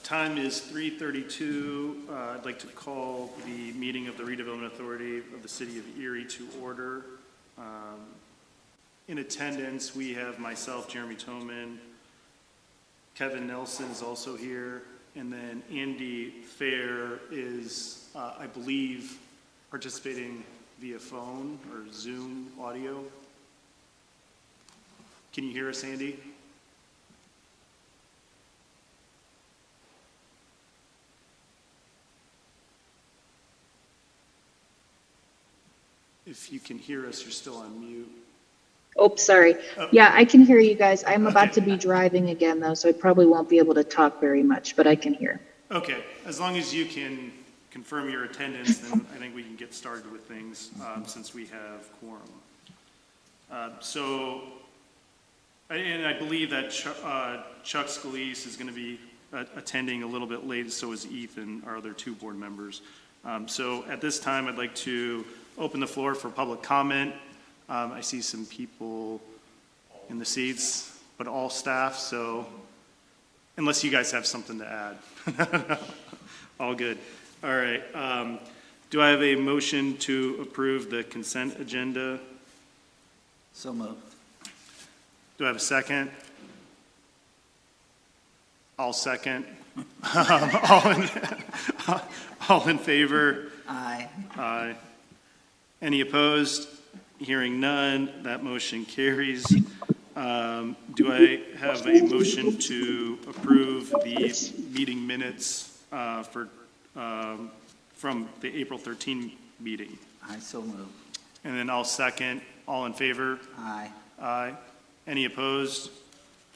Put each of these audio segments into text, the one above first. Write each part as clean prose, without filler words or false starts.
Time is 3:32. I'd like to call the meeting of the Redevelopment Authority of the City of Erie to order. In attendance, we have myself, Jeremy Toman. Kevin Nelson is also here. And then Andy Fair is, I believe, participating via phone or Zoom audio. Can you hear us, Andy? If you can hear us, you're still on mute. Oh, sorry. Yeah, I can hear you guys. I'm about to be driving again, though, so I probably won't be able to talk very much, but I can hear. Okay, as long as you can confirm your attendance, then I think we can get started with things since we have quorum. And I believe that Chuck Scalise is going to be attending a little bit late, so is Ethan, our other two board members. So at this time, I'd like to open the floor for public comment. I see some people in the seats, but all staff, so unless you guys have something to add. All good. All right. Do I have a motion to approve the consent agenda? So moved. Do I have a second? I'll second. All in favor? Aye. Aye. Any opposed? Hearing none, that motion carries. Do I have a motion to approve the meeting minutes from the April 13 meeting? I so moved. And then I'll second. All in favor? Aye. Aye. Any opposed?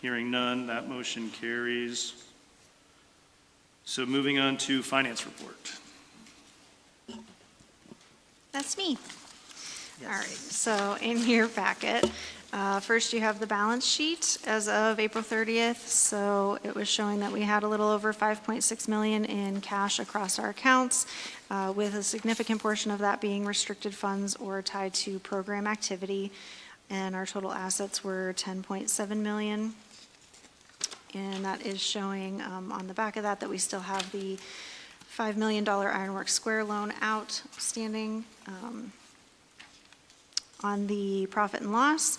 Hearing none, that motion carries. So moving on to finance report. That's me. Yes. All right, so in your packet, first you have the balance sheet as of April 30th. So it was showing that we had a little over 5.6 million in cash across our accounts, with a significant portion of that being restricted funds or tied to program activity. And our total assets were 10.7 million. And that is showing on the back of that we still have the $5 million Ironworks Square loan outstanding. On the profit and loss,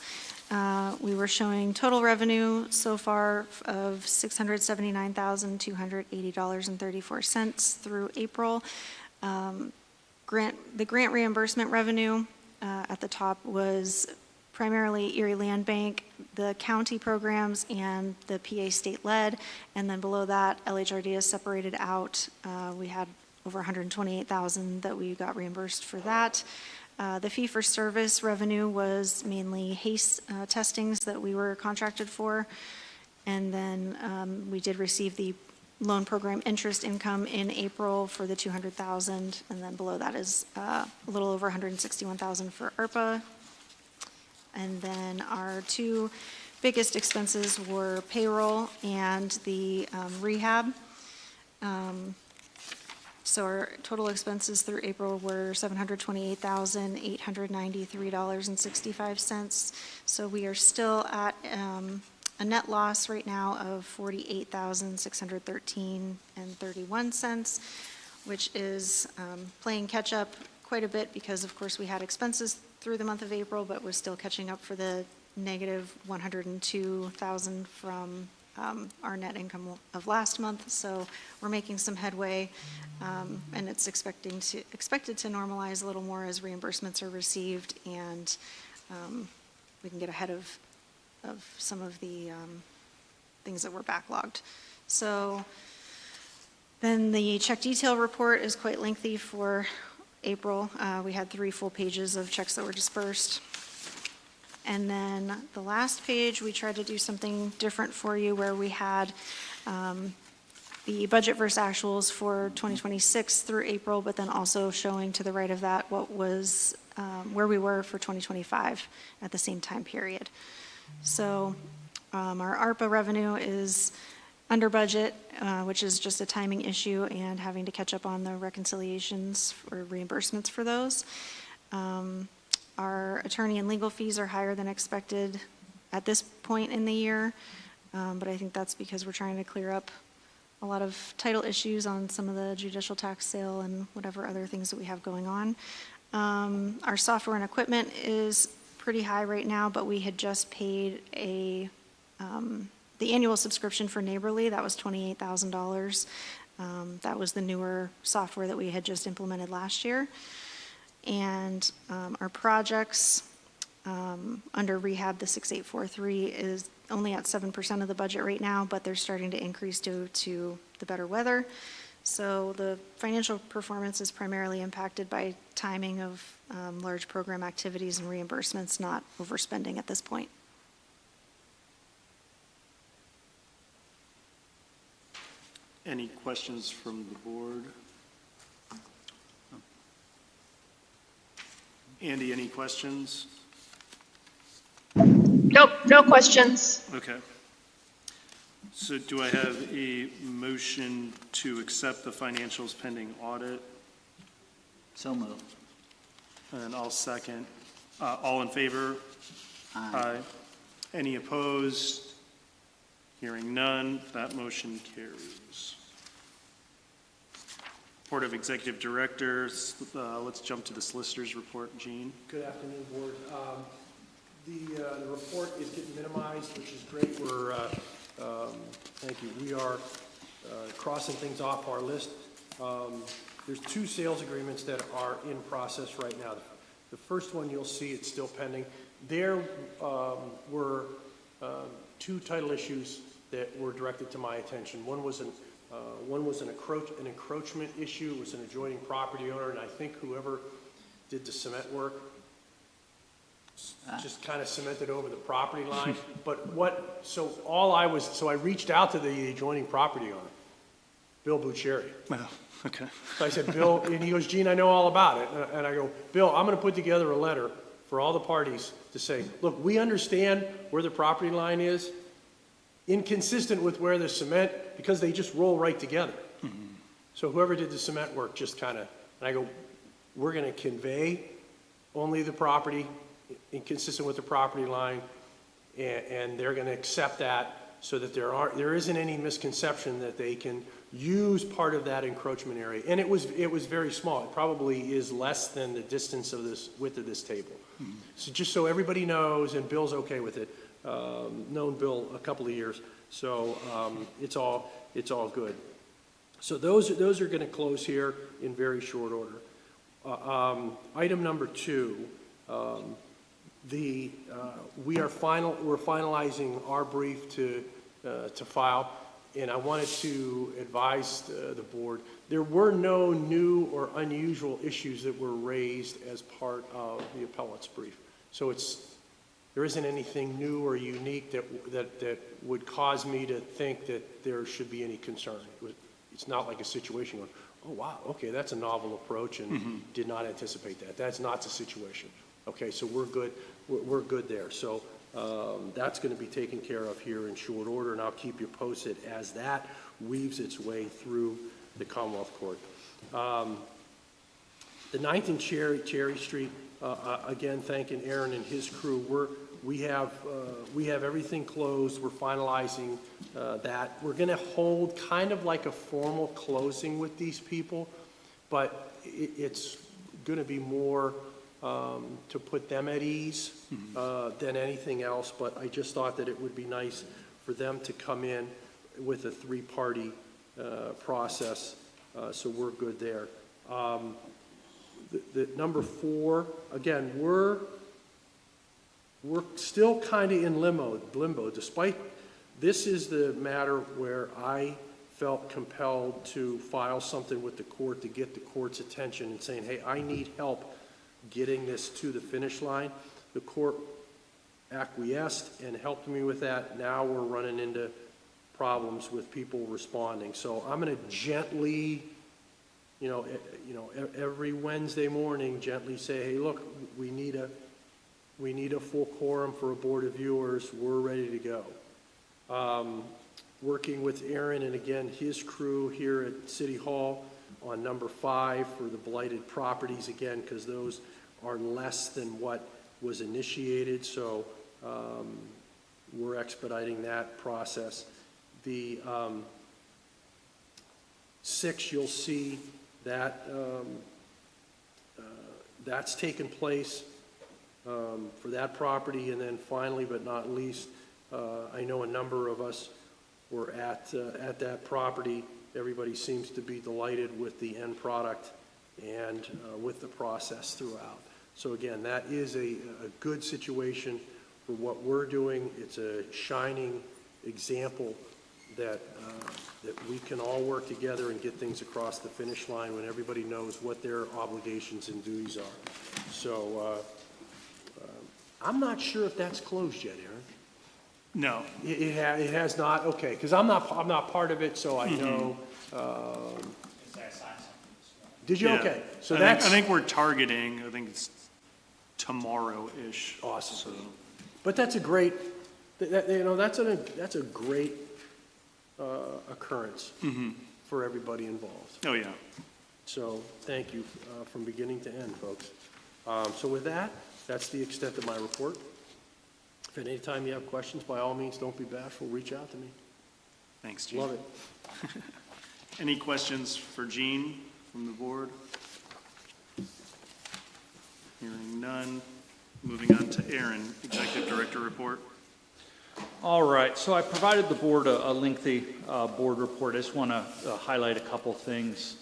we were showing total revenue so far of $679,280.34 through April. The grant reimbursement revenue at the top was primarily Erie Land Bank, the county programs, and the PA state lead. And then below that, LHRD is separated out. We had over $128,000 that we got reimbursed for that. The fee-for-service revenue was mainly HACE testings that we were contracted for. And then we did receive the loan program interest income in April for the $200,000. And then below that is a little over $161,000 for ARPA. And then our two biggest expenses were payroll and the rehab. So our total expenses through April were $728,893.65. So we are still at a net loss right now of $48,613.31, which is playing catch up quite a bit because, of course, we had expenses through the month of April, but was still catching up for the negative $102,000 from our net income of last month. So we're making some headway, and it's expected to normalize a little more as reimbursements are received, and we can get ahead of some of the things that were backlogged. So then the check detail report is quite lengthy for April. We had 3 full pages of checks that were dispersed. And then the last page, we tried to do something different for you where we had the budget versus actuals for 2026 through April, but then also showing to the right of that what was where we were for 2025 at the same time period. So our ARPA revenue is under budget, which is just a timing issue and having to catch up on the reconciliations or reimbursements for those. Our attorney and legal fees are higher than expected at this point in the year, but I think that's because we're trying to clear up a lot of title issues on some of the judicial tax sale and whatever other things that we have going on. Our software and equipment is pretty high right now, but we had just paid the annual subscription for Neighborly. That was $28,000. That was the newer software that we had just implemented last year. And our projects under rehab, the 6843, is only at 7% of the budget right now, but they're starting to increase due to the better weather. So the financial performance is primarily impacted by timing of large program activities and reimbursements, not overspending at this point. Any questions from the board? Andy, any questions? Nope, no questions. Okay. So do I have a motion to accept the financials pending audit? So moved. And I'll second. All in favor? Aye. Any opposed? Hearing none, that motion carries. Report of Executive Directors, let's jump to the Solicitor's Report. Gene? Good afternoon, Board. The report is getting minimized, which is great. Thank you. We are crossing things off our list. There's 2 sales agreements that are in process right now. The first one you'll see, it's still pending. There were 2 title issues that were directed to my attention. One was an encroachment issue. It was an adjoining property owner, and I think whoever did the cement work just kind of cemented over the property line. So I reached out to the adjoining property owner, Bill Bucieri. Oh, okay. So I said, Bill, and he goes, Gene, I know all about it. And I go, Bill, I'm going to put together a letter for all the parties to say, look, we understand where the property line is, inconsistent with where the cement, because they just roll right together. Mm-hmm. So whoever did the cement work just kind of, and I go, we're going to convey only the property, inconsistent with the property line, and they're going to accept that so that there isn't any misconception that they can use part of that encroachment area. And it was very small. It probably is less than the distance of this width of this table. Mm-hmm. So just so everybody knows, and Bill's okay with it. Known Bill a couple of years, so it's all good. So those are going to close here in very short order. Item number 2, we're finalizing our brief to file, and I wanted to advise the board there were no new or unusual issues that were raised as part of the appellate's brief. So there isn't anything new or unique that would cause me to think that there should be any concern. It's not like a situation where, oh, wow, okay, that's a novel approach and did not anticipate that. That's not the situation. Okay, so we're good. We're good there. So that's going to be taken care of here in short order, and I'll keep you posted as that weaves its way through the Commonwealth Court. The 9th and Cherry Street, again, thanking Aaron and his crew. We have everything closed. We're finalizing that. We're going to hold kind of like a formal closing with these people, but it's going to be more to put them at ease than anything else. But I just thought that it would be nice for them to come in with a 3-party process, so we're good there. The number 4, again, we're still kind of in limbo, despite this is the matter where I felt compelled to file something with the court to get the court's attention and saying, hey, I need help getting this to the finish line. The court acquiesced and helped me with that. Now we're running into problems with people responding. So I'm going to gently, every Wednesday morning, gently say, hey, look, we need a full quorum for a board of viewers. We're ready to go. Working with Aaron and again his crew here at City Hall on number 5 for the blighted properties again, because those are less than what was initiated. So we're expediting that process. The 6, you'll see that that's taken place for that property. And then finally, but not least, I know a number of us were at that property. Everybody seems to be delighted with the end product and with the process throughout. So again, that is a good situation for what we're doing. It's a shining example that we can all work together and get things across the finish line when everybody knows what their obligations and duties are. So I'm not sure if that's closed yet, Aaron. No. It has not? Okay, because I'm not part of it, so I know. Did you? Yeah. Okay, so I that's. think we're targeting, I think it's tomorrow-ish. Awesome. So, But that's a great, that's a great occurrence for everybody involved. oh, yeah. So thank you from beginning to end, folks. So with that, that's the extent of my report. If at any time you have questions, by all means, don't be bashful, reach out to me. Thanks, Gene. Love it. Any questions for Gene from the board? Hearing none. Moving on to Aaron, Executive Director report. All right, so I provided the board a lengthy board report. I just want to highlight a couple things.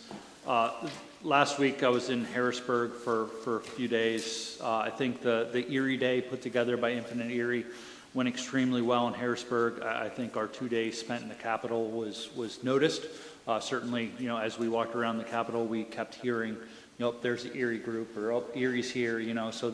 Last week I was in Harrisburg for a few days. I think the Erie Day put together by Infinite Erie went extremely well in Harrisburg. I think our 2 days spent in the Capitol was noticed. Certainly, as we walked around the Capitol, we kept hearing, there's the Erie group, or Erie's here, so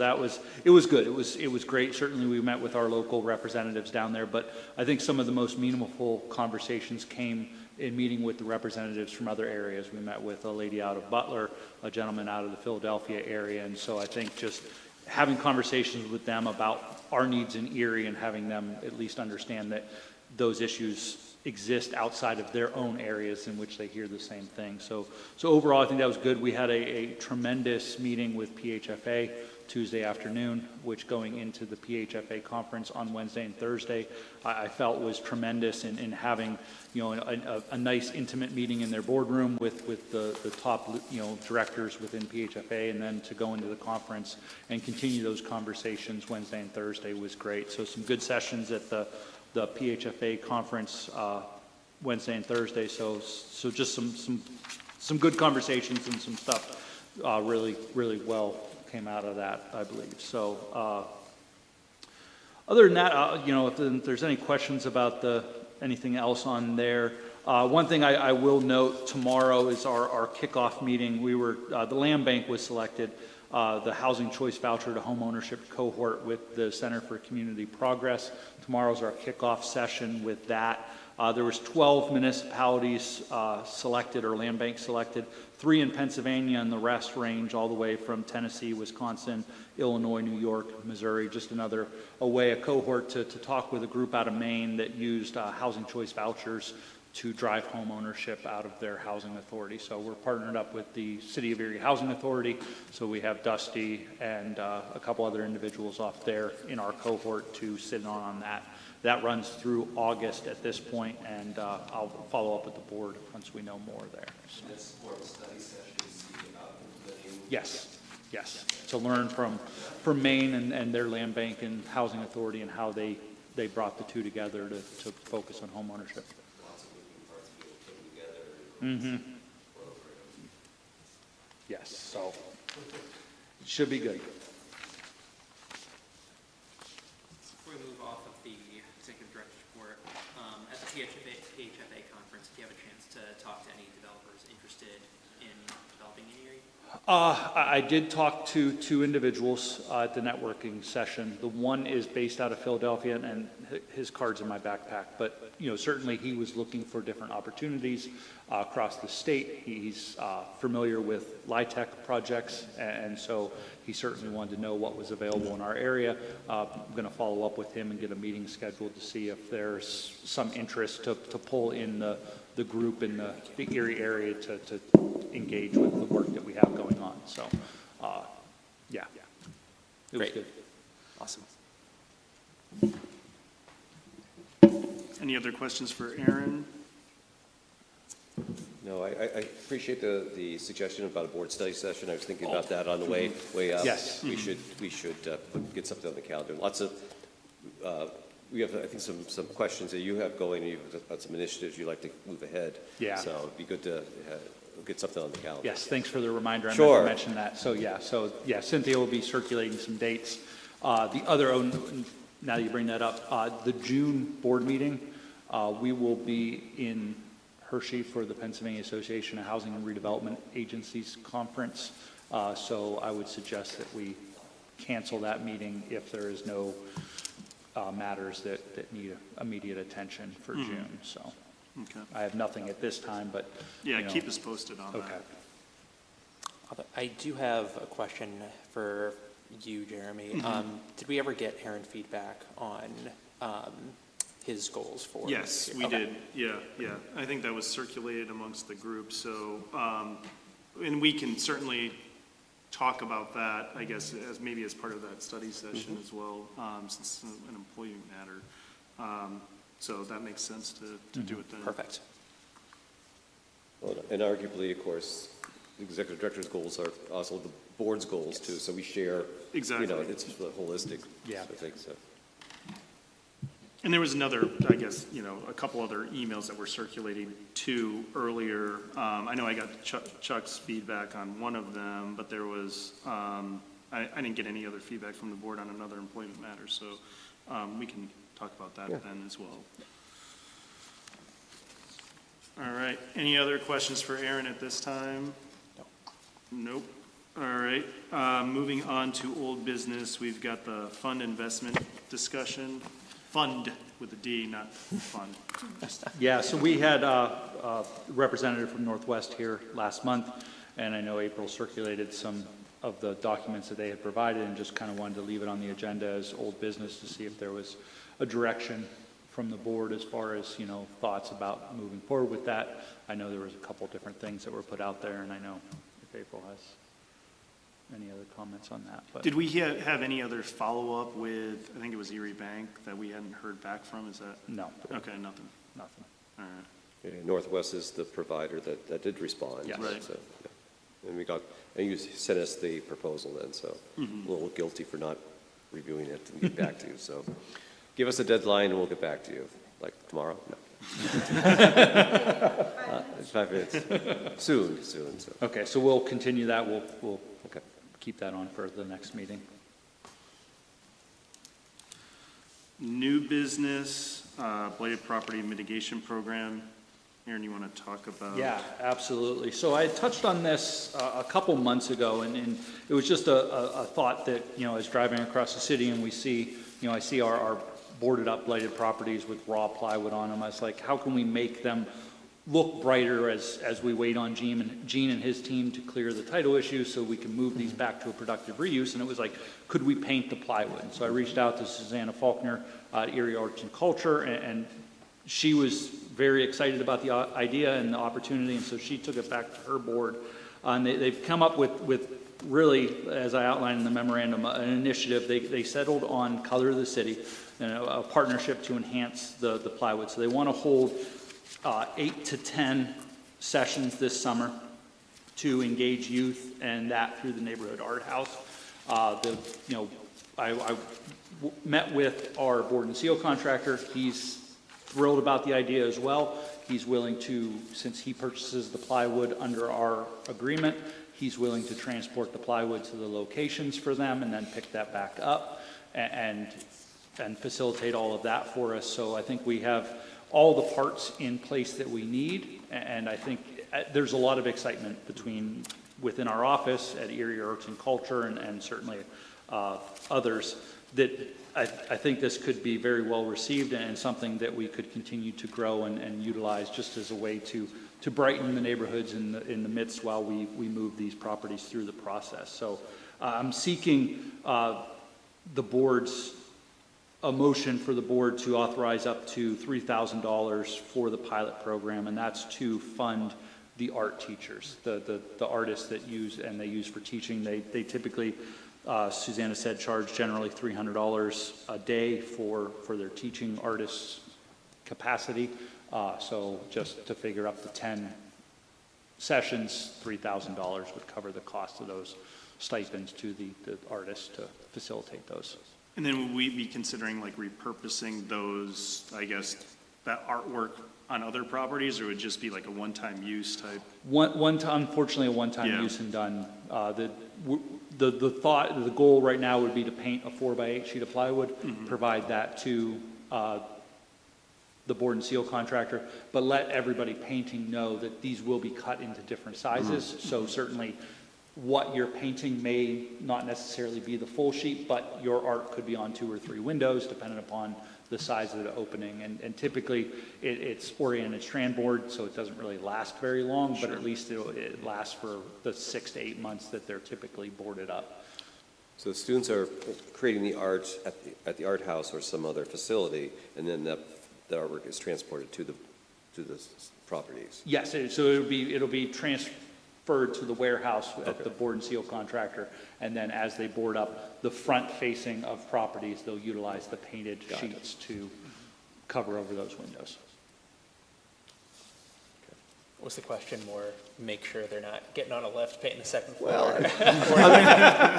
it was good. It was great. Certainly we met with our local representatives down there, but I think some of the most meaningful conversations came in meeting with the representatives from other areas. We met with a lady out of Butler, a gentleman out of the Philadelphia area, and so I think just having conversations with them about our needs in Erie and having them at least understand that those issues exist outside of their own areas in which they hear the same thing. So overall, I think that was good. We had a tremendous meeting with PHFA Tuesday afternoon, which going into the PHFA conference on Wednesday and Thursday, I felt was tremendous in having, a nice intimate meeting in their boardroom with the top, directors within PHFA, and then to go into the conference and continue those conversations Wednesday and Thursday was great. So some good sessions at the PHFA conference Wednesday and Thursday. So just some good conversations and some stuff really well came out of that, I believe. So other than that, if there's any questions about anything else on there, one thing I will note tomorrow is our kickoff meeting. The land bank was selected, the housing choice voucher to home ownership cohort with the Center for Community Progress. Tomorrow's our kickoff session with that. There was 12 municipalities selected, or land bank selected, 3 in Pennsylvania, and the rest range all the way from Tennessee, Wisconsin, Illinois, New York, Missouri. Just a cohort to talk with a group out of Maine that used housing choice vouchers to drive home ownership out of their housing authority. So we're partnered up with the City of Erie Housing Authority. So we have Dusty and a couple other individuals off there in our cohort to sit on that. That runs through August at this point, and I'll follow up with the board once we know more there. So. That's for the study sessions about living. Yes. To learn from Maine and their land bank and housing authority and how they brought the two together to focus on home ownership. Lots of moving parts being put together. Yes, so it should be good. Before we move off of the executive director's report, at the PHFA conference, if you have a chance to talk to any developers interested in developing in Erie? I did talk to 2 individuals at the networking session. The one is based out of Philadelphia, and his card's in my backpack. But certainly he was looking for different opportunities across the state. He's familiar with LIHTC projects, and so he certainly wanted to know what was available in our area. I'm going to follow up with him and get a meeting scheduled to see if there's some interest to pull in the group in the Erie area to engage with the work that we have going on. So, yeah, it was Great. good. Awesome. Any other questions for Aaron? No, I appreciate the suggestion about a board study session. I was thinking about that on the way up. Yes. We should get something on the calendar. Lots of, we have, I think, some questions that you have going, and you've got some initiatives you'd like to move ahead. Yeah. So it'd be good to get something on the calendar. Yes, thanks for the reminder. I meant Sure. to mention that. So yeah, Cynthia will be circulating some dates. The other, now that you bring that up, the June board meeting, we will be in Hershey for the Pennsylvania Association of Housing and Redevelopment Agencies Conference. So I would suggest that we cancel that meeting if there is no matters that need immediate attention for June. So Okay. I have nothing at this time, but, Yeah, you know. keep us posted on Okay. that. I do have a question for you, Jeremy. Did we ever get Aaron feedback on his goals for? Yes, we Okay. did. Yeah. I think that was circulated amongst the group, so, and we can certainly talk about that, I guess, as maybe as part of that study session as well, since it's an employee matter. So that makes sense to do it then. Perfect. Well, and arguably, of course, the executive director's goals are also the board's goals too, so we share. Exactly. You know, it's holistic. Yeah. I think so. And there was another, I guess, a couple other emails that were circulating too earlier. I know I got Chuck's feedback on one of them, but there was, I didn't get any other feedback from the board on another employment matter, so we can talk about that then as well. All right, any other questions for Aaron at this time? Nope. All right, moving on to old business, we've got the fund investment discussion. Fund with a D, not fund. Yeah, so we had a representative from Northwest here last month, and I know April circulated some of the documents that they had provided, and just kind of wanted to leave it on the agenda as old business to see if there was a direction from the board as far as, thoughts about moving forward with that. I know there was a couple different things that were put out there, and I know if April has any other comments on that, but. Did we have any other follow-up with, I think it was Erie Bank, that we hadn't heard back from, is that? No, Okay, nothing, nothing. all right. Yeah, Northwest is the provider that did respond. Yes. Right. So, yeah. And you sent us the proposal then, so a little guilty for not reviewing it and get back to you. So give us a deadline and we'll get back to you. Like tomorrow? No. It's 5 minutes. Soon, so. Okay, so we'll continue that. We'll Okay. keep that on for the next meeting. New business, blighted property mitigation program. Aaron, you want to talk about? Yeah, absolutely. So I touched on this a couple months ago, and it was just a thought that, as driving across the city and we see, I see our boarded up blighted properties with raw plywood on them. I was like, how can we make them look brighter as we wait on Gene and his team to clear the title issue so we can move these back to a productive reuse? And it was like, could we paint the plywood? And so I reached out to Susanna Faulkner at Erie Arts and Culture, and she was very excited about the idea and the opportunity, and so she took it back to her board. And they've come up with really, as I outlined in the memorandum, an initiative. They settled on Color of the City, a partnership to enhance the plywood. So they want to hold 8 to 10 sessions this summer to engage youth, and that through the neighborhood art house. I met with our board and seal contractor. He's thrilled about the idea as well. He's willing to, since he purchases the plywood under our agreement, he's willing to transport the plywood to the locations for them and then pick that back up and facilitate all of that for us. So I think we have all the parts in place that we need, and I think there's a lot of excitement within our office at Erie Arts and Culture and certainly others that I think this could be very well received and something that we could continue to grow and utilize just as a way to brighten the neighborhoods in the midst while we move these properties through the process. So I'm seeking a motion for the board to authorize up to $3,000 for the pilot program, and that's to fund the art teachers, the artists that use for teaching. They typically, Susanna said, charge generally $300 a day for their teaching artists capacity. So just to figure up to 10 sessions, $3,000 would cover the cost of those stipends to the artists to facilitate those. And then would we be considering like repurposing those, I guess, that artwork on other properties, or would it just be like a one-time use type? Unfortunately, a one-time Yeah. use and done. The goal right now would be to paint a 4x8 sheet of plywood, provide that to the board and seal contractor, but let everybody painting know that these will be cut into different sizes. So certainly what you're painting may not necessarily be the full sheet, but your art could be on 2 or 3 windows, depending upon the size of the opening. And typically, it's oriented strand board, so it doesn't really last very long, but at least it lasts for the 6 to 8 months that they're typically boarded up. So the students are creating the art at the art house or some other facility, and then the artwork is transported to the properties. Yes, so it'll be transferred to the warehouse at the board and seal contractor, and then as they board up the front facing of properties, they'll utilize the painted sheets to cover over those windows. Was the question more, make sure they're not getting on a lift, painting the second floor? Well,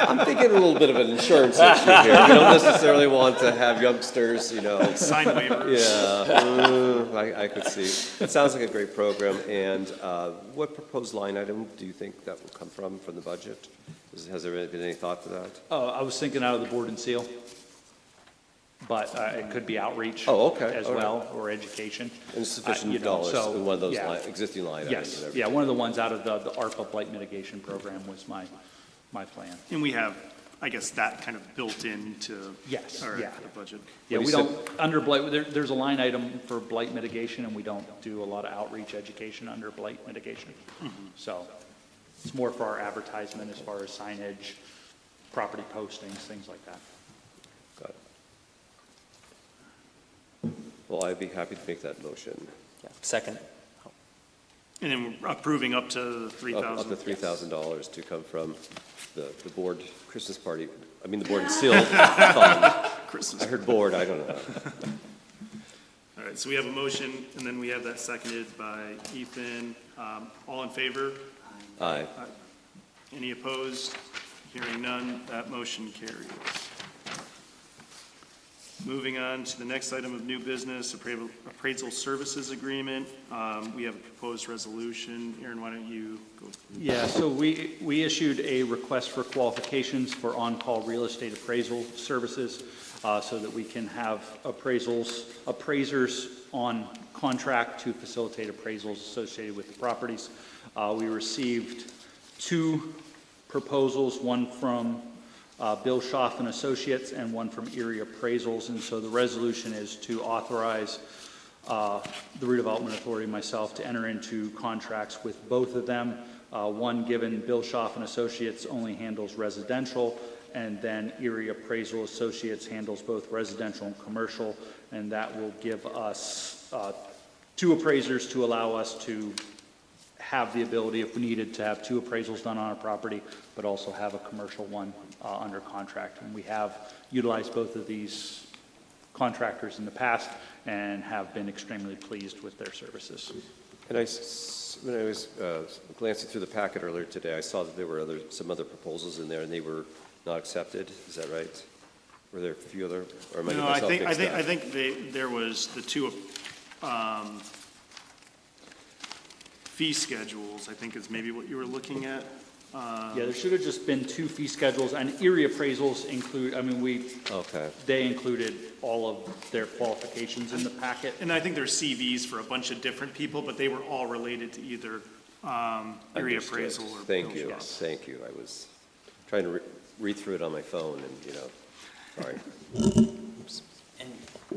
I'm thinking a little bit of an insurance issue here. We don't necessarily want to have youngsters, Sign waivers. Yeah, I could see. It sounds like a great program. And what proposed line item do you think that will come from the budget? Has there been any thought to that? I was thinking out of the board and seal, but it could be outreach as all right. well, or education. And sufficient dollars dollars in one of those yeah. existing line items? Yes, and everything? yeah, one of the ones out of the ARPA blight mitigation program was my plan. And we have, I guess, that kind of built into Yes, our yeah. the budget. Yeah, When we you don't, under blight, there's a line item for blight mitigation, and we don't do a lot of outreach education under blight mitigation. So it's more for our advertisement as far as signage, property postings, things like that. Got it. Well, I'd be happy to make that motion. Yeah. Second. And then we're approving up to Up to $3,000. $3,000 to come from the board Christmas party, the board and seal fund. Christmas. I heard board, I don't know. All right, so we have a motion, and then we have that seconded by Ethan. All in favor? Aye. Any opposed? Hearing none, that motion carries. Moving on to the next item of new business, appraisal services agreement. We have a proposed resolution. Aaron, why don't you go? Yeah, so we issued a request for qualifications for on-call real estate appraisal services, so that we can have appraisers on contract to facilitate appraisals associated with the properties. We received 2 proposals, one from Bill Schaff and Associates and one from Erie Appraisals, and so the resolution is to authorize the Redevelopment Authority and myself to enter into contracts with both of them. One given Bill Schaff and Associates only handles residential, and then Erie Appraisal Associates handles both residential and commercial, and that will give us 2 appraisers to allow us to have the ability, if we needed, to have 2 appraisals done on a property, but also have a commercial one under contract. And we have utilized both of these contractors in the past and have been extremely pleased with their services. And when I was glancing through the packet earlier today, I saw that there were some other proposals in there, and they were not accepted. Is that right? Were there a few other, or am I getting No, myself mixed up? I think there was the 2 fee schedules, I think is maybe what you were looking at. Yeah, there should have just been 2 fee schedules, and Erie Appraisals include, Okay. they included all of their qualifications in the packet. And I think there's CVs for a bunch of different people, but they were all related to either Erie Understood. Appraisal or. Thank Bill you, Schaff. thank you. I was trying to read through it on my phone, and, sorry. And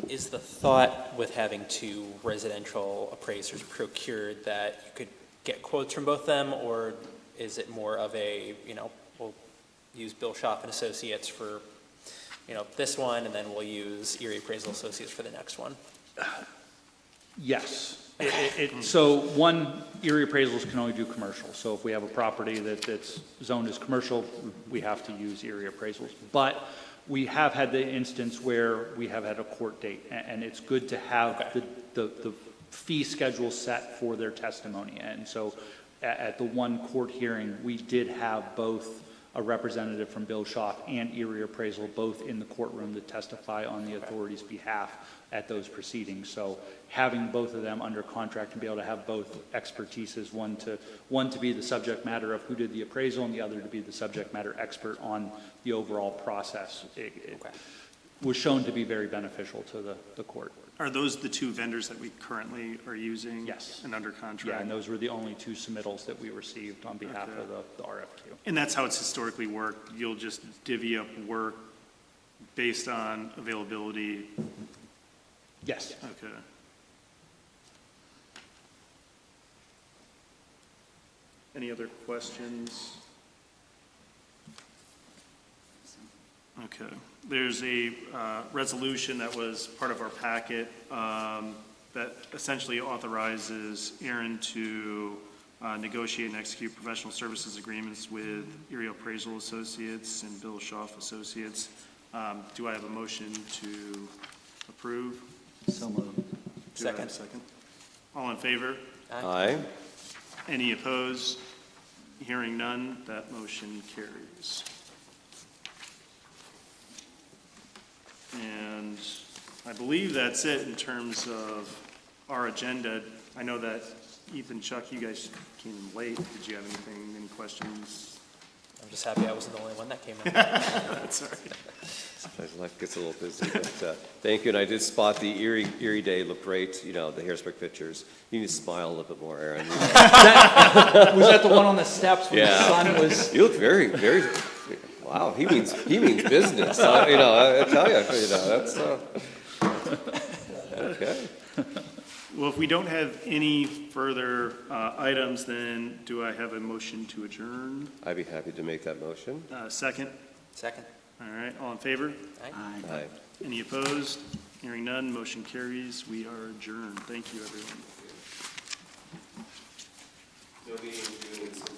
is the thought with having 2 residential appraisers procured that you could get quotes from both them, or is it more of a, we'll use Bill Schaff and Associates for, this one, and then we'll use Erie Appraisal Associates for the next one? Yes. So one, Erie Appraisals can only do commercial. So if we have a property that's zoned as commercial, we have to use Erie Appraisals. But we have had the instance where we have had a court date, and it's good to have the fee schedule set for their testimony. And so at the one court hearing, we did have both a representative from Bill Schaaf and Erie Appraisal both in the courtroom to testify on the authority's behalf at those proceedings. So having both of them under contract and be able to have both expertises, one to be the subject matter of who did the appraisal and the other to be the subject matter expert on the overall process, it was shown to be very beneficial to the court. Are those the two vendors that we currently are using? Yes. And under contract? Yeah, and those were the only two submittals that we received on behalf of the RFQ. And that's how it's historically worked? You'll just divvy up work based on availability? Yes. Okay. Any other questions? Okay. There's a resolution that was part of our packet that essentially authorizes Aaron to negotiate and execute professional services agreements with Erie Appraisal Associates and Bill Schaaf Associates. Do I have a motion to approve? So moved. Do I have a second? All in favor? Aye. Any opposed? Hearing none, that motion carries. And I believe that's it in terms of our agenda. I know that Ethan, Chuck, you guys came in late. Did you have anything, any questions? I'm just happy I wasn't the only one that came in. That's all right. Sometimes life gets a little busy, but thank you. And I did spot the Erie Day looked great, you know, the Harrisburg pictures. You need to smile a little bit more, Aaron. Was that the one on the steps when the Yeah. sun was? You look very, very, wow, he means business. You know, I tell you, that's, okay. Well, if we don't have any further items, then do I have a motion to adjourn? I'd be happy to make that motion. Second? Second. All right, all in favor? Aye. Aye. Any opposed? Hearing none, motion carries. We are adjourned. Thank you, everyone. No meeting in June.